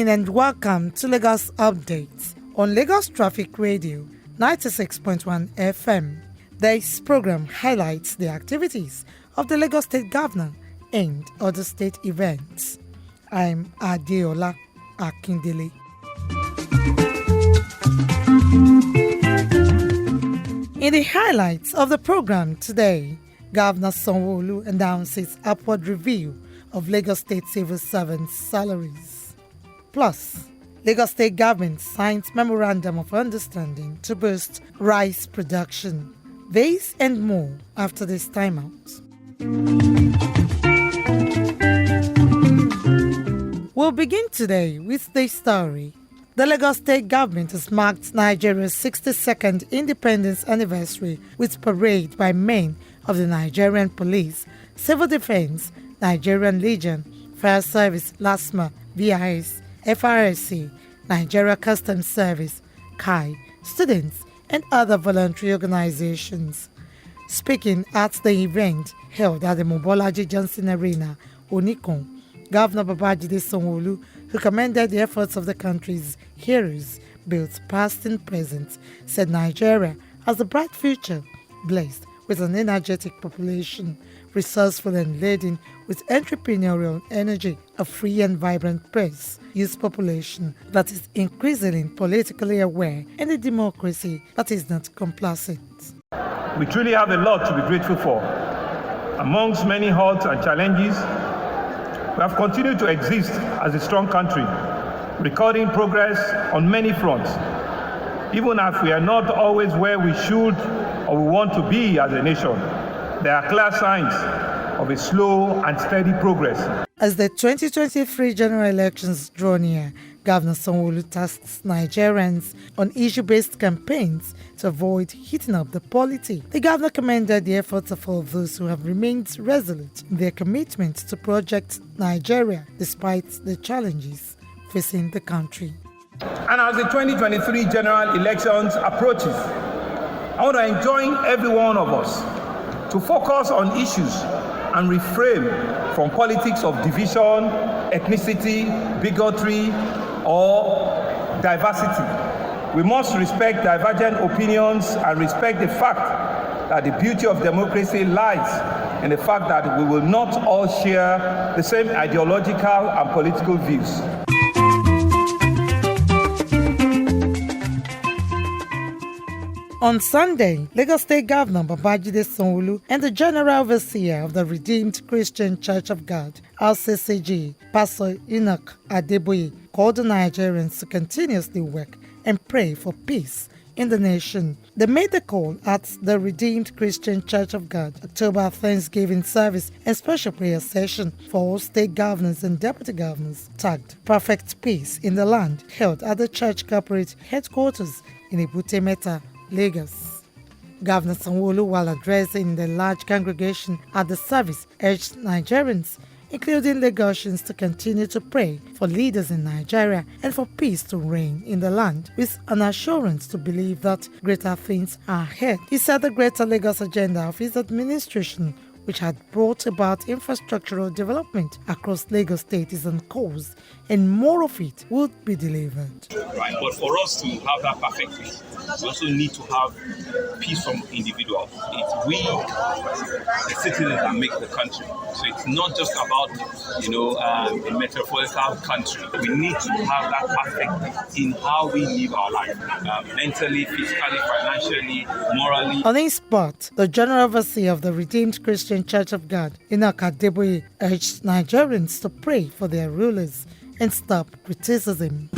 evening and welcome to Lagos Updates on Lagos Traffic Radio 96.1 FM. This program highlights the activities of the Lagos State Governor and other state events. I'm Adeola Akindele. In the highlights of the program today, Governor Sanwo-Olu announces upward review of Lagos State civil servants' salaries. Plus, Lagos State government signs memorandum of understanding to boost rice production. This and more after this timeout. We'll begin today with this story. The Lagos State government has marked Nigeria's 62nd independence anniversary with parade by men of the Nigerian Police, Civil Defense, Nigerian Legion, Fire Service, LASMA, VIS, FRSC, Nigeria Customs Service, KAI, students, and other voluntary organizations. Speaking at the event held at the Mobolaji Johnson Arena, Onikon, Governor Babajide Sanwo-Olu, who commended the efforts of the country's heroes, both past and present, said Nigeria has a bright future, blessed with an energetic population, resourceful and laden with entrepreneurial energy, a free and vibrant press, youth population that is increasingly politically aware, and a democracy that is not complacent. We truly have a lot to be grateful for. Amongst many odds and challenges, we have continued to exist as a strong country, recording progress on many fronts, even if we are not always where we should or we want to be as a nation. There are clear signs of a slow and steady progress. As the 2023 general elections draw near, Governor Sanwo-Olu tasks Nigerians on issue-based campaigns to avoid heating up the polity. The governor commended the efforts of all those who have remained resolute in their commitment to Project Nigeria despite the challenges facing the country. And as the 2023 general elections approaches, I want to enjoin every one of us to focus on issues and refrain from politics of division, ethnicity, bigotry, or diversity. We must respect divergent opinions and respect the fact that the beauty of democracy lies in the fact that we will not all share the same ideological and political views. On Sunday, Lagos State Governor Babajide Sanwo-Olu and the General Overseer of the Redeemed Christian Church of God, RCCG, Pastor Enoch Adeboye, called on Nigerians to continuously work and pray for peace in the nation. They made the call at the Redeemed Christian Church of God October Thanksgiving service and special prayer session for all state governors and deputy governors, tagged Perfect Peace in the Land, held at the church corporate headquarters in Ebute Metta, Lagos. Governor Sanwo-Olu, while addressing the large congregation at the service, urged Nigerians, including Lagosians, to continue to pray for leaders in Nigeria and for peace to reign in the land, with an assurance to believe that greater things are ahead. He said the Greater Lagos agenda of his administration, which had brought about infrastructural development across Lagos State, is on course, and more of it would be delivered. Right, but for us to have that perfect peace, we also need to have peace from individuals. It's we, the citizens, that make the country. So it's not just about, a metaphorical country. We need to have that perfect peace in how we live our life, mentally, physically, financially, morally. On this spot, the General Overseer of the Redeemed Christian Church of God, Enoch Adeboye, urged Nigerians to pray for their rulers and stop criticism.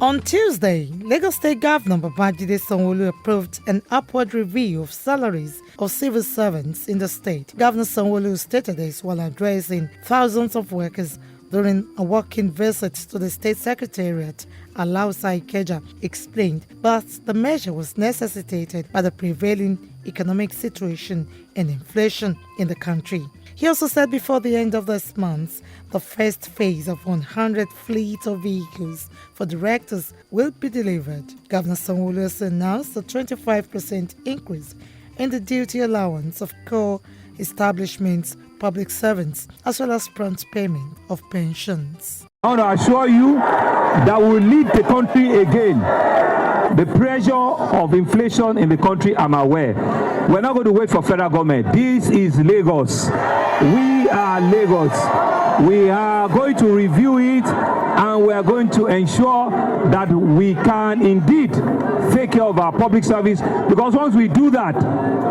On Tuesday, Lagos State Governor Babajide Sanwo-Olu approved an upward review of salaries of civil servants in the state. Governor Sanwo-Olu stated this while addressing thousands of workers during a working visit to the State Secretariat. Alausa Ikeja explained, but the measure was necessitated by the prevailing economic situation and inflation in the country. He also said before the end of this month, the first phase of 100 fleets of vehicles for directors will be delivered. Governor Sanwo-Olu also announced a 25% increase in the duty allowance of core establishments public servants, as well as prompt payment of pensions. I want to assure you that we will lead the country again. The pressure of inflation in the country, I'm aware. We're not going to wait for federal government. This is Lagos. We are Lagos. We are going to review it, and we are going to ensure that we can indeed take care of our public service, because once we do that,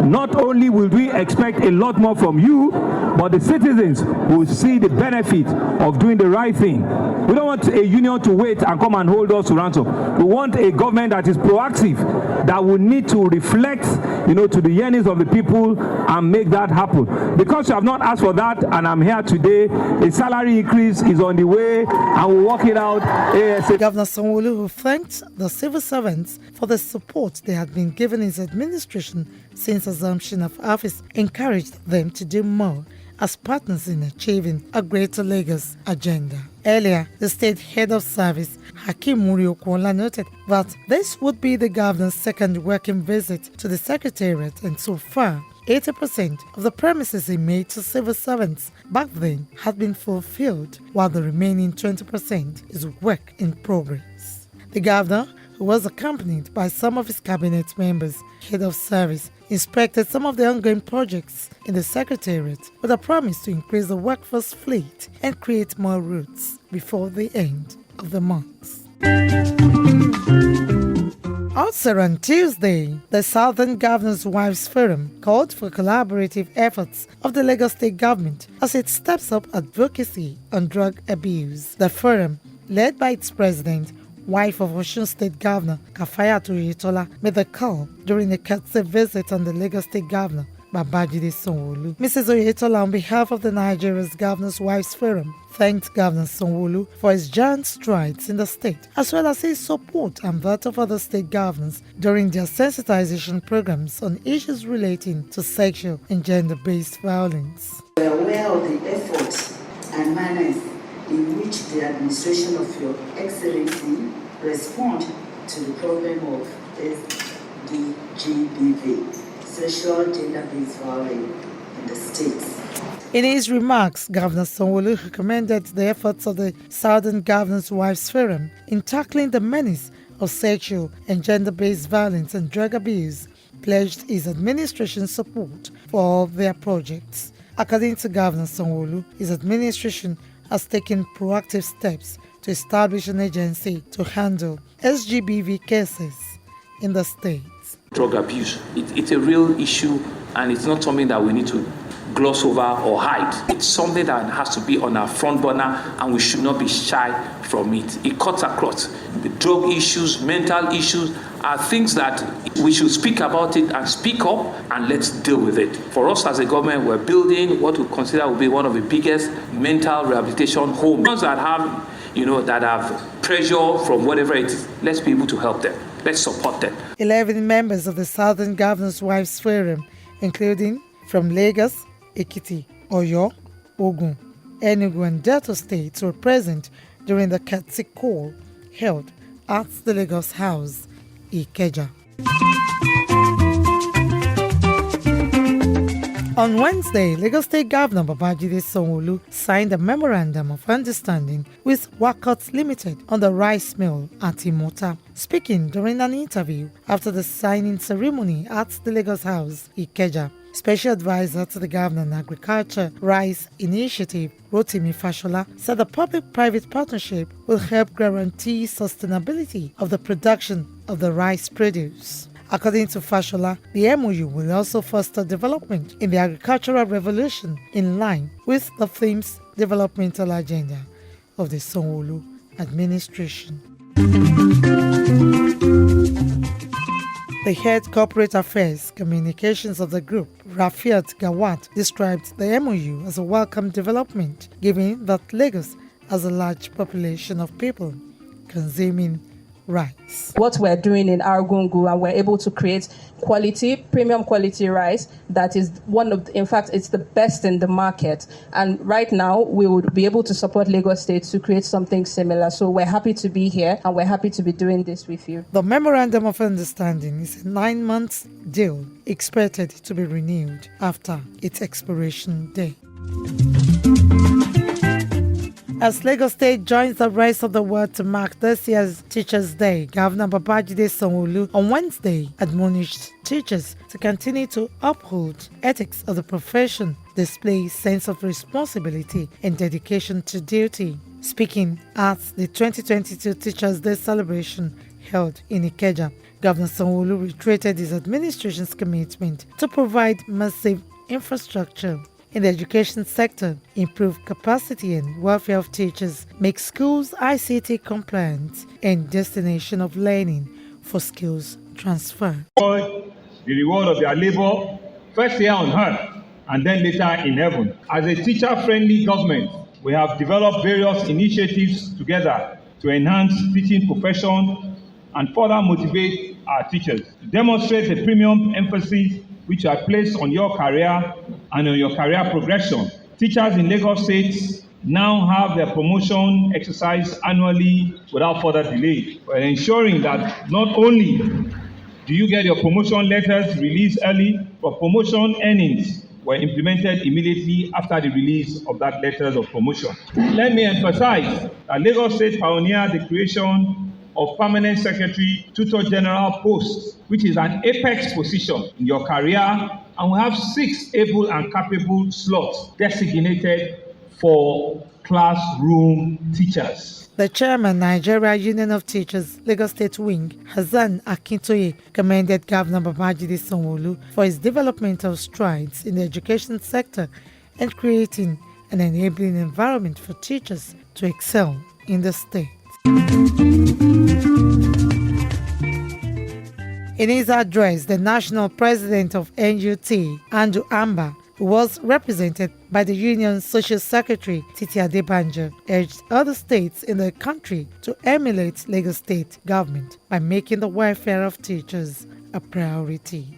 not only will we expect a lot more from you, but the citizens will see the benefit of doing the right thing. We don't want a union to wait and come and hold us to ransom. We want a government that is proactive, that will need to reflect, to the yearnings of the people and make that happen. Because you have not asked for that, and I'm here today, a salary increase is on the way, and we'll work it out ASAP. Governor Sanwo-Olu, who thanked the civil servants for the support they had been given his administration since assumption of office, encouraged them to do more as partners in achieving a greater Lagos agenda. Earlier, the state head of service, Hakeem Muri-Okwola, noted that this would be the governor's second working visit to the secretariat, and so far, 80% of the promises he made to civil servants back then had been fulfilled, while the remaining 20% is work in progress. The governor, who was accompanied by some of his cabinet members, head of service, inspected some of the ongoing projects in the secretariat with a promise to increase the workforce fleet and create more routes before the end of the month. Also on Tuesday, the Southern Governors' Wives Forum called for collaborative efforts of the Lagos State government as it steps up advocacy on drug abuse. The forum, led by its president, wife of Osun State Governor Kafayat Oyetola, made the call during a courtesy visit on the Lagos State Governor Babajide Sanwo-Olu. Mrs. Oyetola, on behalf of the Nigeria's Governors' Wives Forum, thanked Governor Sanwo-Olu for his giant strides in the state, as well as his support and that of other state governors during their sensitization programs on issues relating to sexual and gender-based violence. We are aware of the efforts and manners in which the administration of Your Excellency respond to the problem of SDGBV, sexual gender-based violence in the states. In his remarks, Governor Sanwo-Olu commended the efforts of the Southern Governors' Wives Forum in tackling the menace of sexual and gender-based violence and drug abuse, pledged his administration's support for all their projects. According to Governor Sanwo-Olu, his administration has taken proactive steps to establish an agency to handle SGBV cases in the state. Drug abuse, it's a real issue, and it's not something that we need to gloss over or hide. It's something that has to be on our front burner, and we should not be shy from it. It cuts across. The drug issues, mental issues are things that we should speak about it and speak up, and let's deal with it. For us as a government, we're building what we consider will be one of the biggest mental rehabilitation homes. Ones that have, that have pressure from whatever it is, let's be able to help them. Let's support them. 11 members of the Southern Governors' Wives Forum, including from Lagos, Ekiti, Oyo, Ogun, Enugu and Delta states, were present during the courtesy call held at the Lagos House, Ikeja. On Wednesday, Lagos State Governor Babajide Sanwo-Olu signed a memorandum of understanding with Wakot Limited on the rice mill at Imota. Speaking during an interview after the signing ceremony at the Lagos House, Ikeja, Special Advisor to the Governor on Agriculture Rice Initiative, Rotimi Fashola, said the public-private partnership will help guarantee sustainability of the production of the rice produce. According to Fashola, the MOU will also foster development in the agricultural revolution in line with the theme's developmental agenda of the Sanwo-Olu administration. The head corporate affairs communications of the group, Rafiat Gawat, described the MOU as a welcome development, given that Lagos has a large population of people consuming rice. What we're doing in Argungu, and we're able to create premium quality rice that is in fact, it's the best in the market. And right now, we would be able to support Lagos State to create something similar. So we're happy to be here, and we're happy to be doing this with you. The Memorandum of Understanding is a 9-month deal expected to be renewed after its expiration date. As Lagos State joins the rest of the world to mark this year's Teachers' Day, Governor Babajide Sanwo-Olu on Wednesday admonished teachers to continue to uphold ethics of the profession, display sense of responsibility and dedication to duty. Speaking at the 2022 Teachers' Day celebration held in Ikeja, Governor Sanwo-Olu reiterated his administration's commitment to provide massive infrastructure in the education sector, improve capacity and welfare of teachers, make schools ICT compliant, and destination of learning for skills transfer. The reward of their labor, first here on earth and then later in heaven. As a teacher-friendly government, we have developed various initiatives together to enhance teaching profession and further motivate our teachers to demonstrate the premium emphasis which are placed on your career and on your career progression. Teachers in Lagos State now have their promotion exercise annually without further delay. We're ensuring that not only do you get your promotion letters released early, but promotion earnings were implemented immediately after the release of that letters of promotion. Let me emphasize that Lagos State pioneered the creation of Permanent Secretary Tutor General posts, which is an apex position in your career, and we have 6 able and capable slots designated for classroom teachers. The chairman, Nigeria Union of Teachers, Lagos State Wing, Hassan Akintoye, commended Governor Babajide Sanwo-Olu for his developmental strides in the education sector and creating an enabling environment for teachers to excel in the state. In his address, the national president of NUT, Andrew Amba, who was represented by the union's social secretary, Titi Adebanjo, urged other states in the country to emulate Lagos State government by making the welfare of teachers a priority.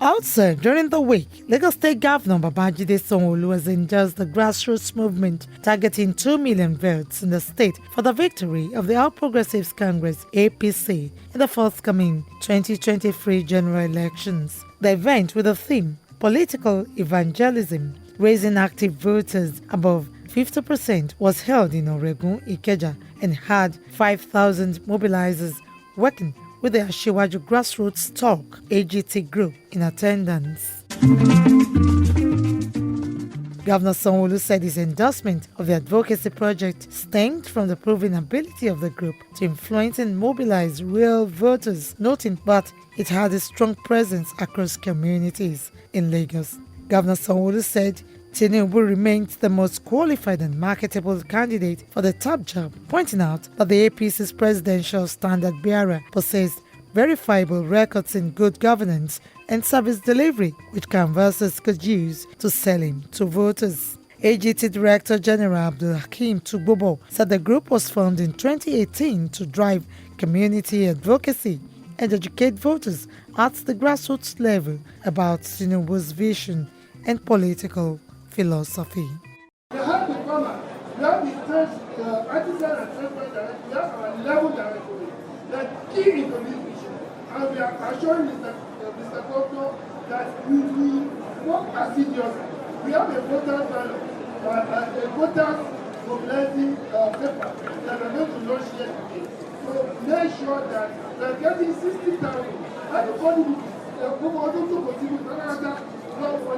Also, during the week, Lagos State Governor Babajide Sanwo-Olu has endorsed the grassroots movement targeting 2 million votes in the state for the victory of the All Progressives Congress (APC) in the forthcoming 2023 general elections. The event, with the theme Political Evangelism, Raising Active Voters Above 50%, was held in Oregun, Ikeja, and had 5,000 mobilizers working with the Ashiwaju Grassroots Talk AGT group in attendance. Governor Sanwo-Olu said his endorsement of the advocacy project stemmed from the proven ability of the group to influence and mobilize real voters, noting that it had a strong presence across communities in Lagos. Governor Sanwo-Olu said Tinubu remains the most qualified and marketable candidate for the top job, pointing out that the APC's presidential standard bearer possessed verifiable records in good governance and service delivery, which canvassers could use to sell him to voters. AGT Director General Abdul Hakim Tugbobo said the group was formed in 2018 to drive community advocacy and educate voters at the grassroots level about Tinubu's vision and political philosophy. We have the farmer, we have the artisan and transport director, we have our level director that key into this vision. And we are assuring Mr. Governor that we will work assiduously. We have a voters mobilizing paper that we are going to launch here today. So make sure that we are getting 60,000. Everybody will to continue to another for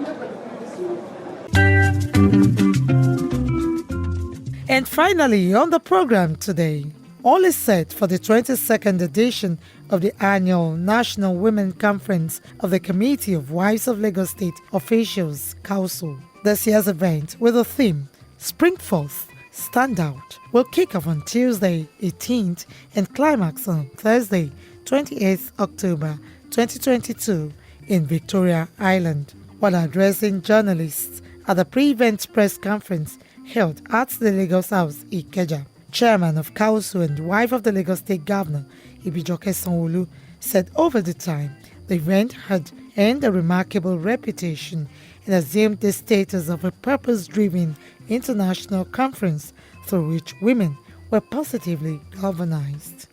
And finally, on the program today, all is set for the 22nd edition of the annual National Women Conference of the Committee of Wives of Lagos State Officials Council. This year's event, with the theme Spring Forth, Stand Out, will kick off on Tuesday 18th and climax on Thursday 28th October 2022 in Victoria Island. While addressing journalists at the pre-event press conference held at the Lagos House, Ikeja, Chairman of Council and wife of the Lagos State Governor, Ibijoke Sanwo-Olu, said over the time the event had earned a remarkable reputation and assumed the status of a purpose-driven international conference through which women were positively galvanized.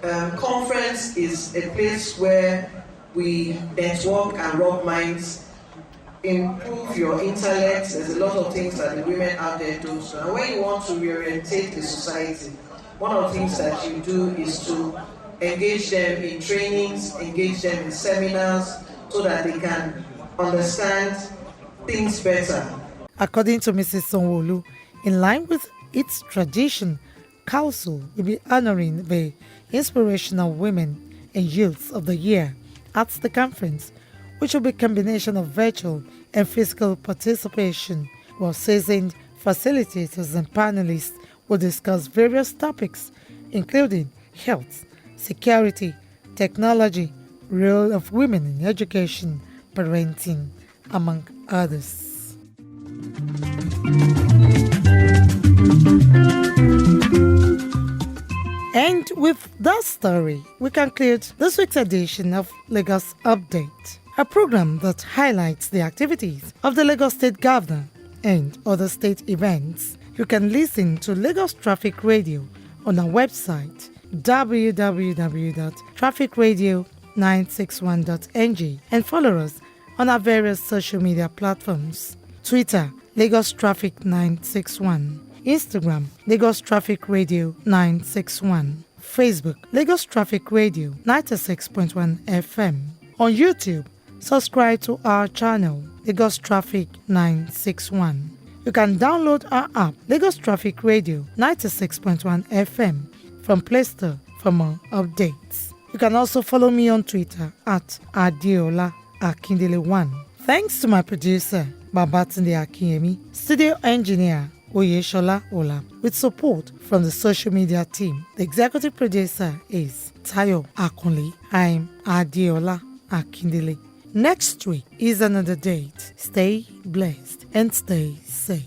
The conference is a place where we network and rub minds improve your intellect. There's a lot of things that the women out there do. So and when you want to reorientate the society, one of the things that you do is to engage them in trainings, engage them in seminars, so that they can understand things better. According to Mrs. Sanwo-Olu, in line with its tradition, Council will be honoring the inspirational women and youths of the year at the conference, which will be a combination of virtual and physical participation, while seasoned facilitators and panelists will discuss various topics, including health, security, technology, role of women in education, parenting, among others. And with that story, we conclude this week's edition of Lagos Update, a program that highlights the activities of the Lagos State Governor and other state events. You can listen to Lagos Traffic Radio on our website www.trafficradio961.ng and follow us on our various social media platforms: Twitter, Lagos Traffic 961, Instagram, Lagos Traffic Radio 961, Facebook, Lagos Traffic Radio 96.1 FM. On YouTube, subscribe to our channel, Lagos Traffic 961. You can download our app, Lagos Traffic Radio 96.1 FM, from Play Store for more updates. You can also follow me on Twitter at Adiola Akindele1. Thanks to my producer, Babatunde Akinyemi, studio engineer, Oyeshola Ola, with support from the social media team. The executive producer is Tayo Akunle. I'm Adiola Akindele. Next week is another date. Stay blessed and stay safe.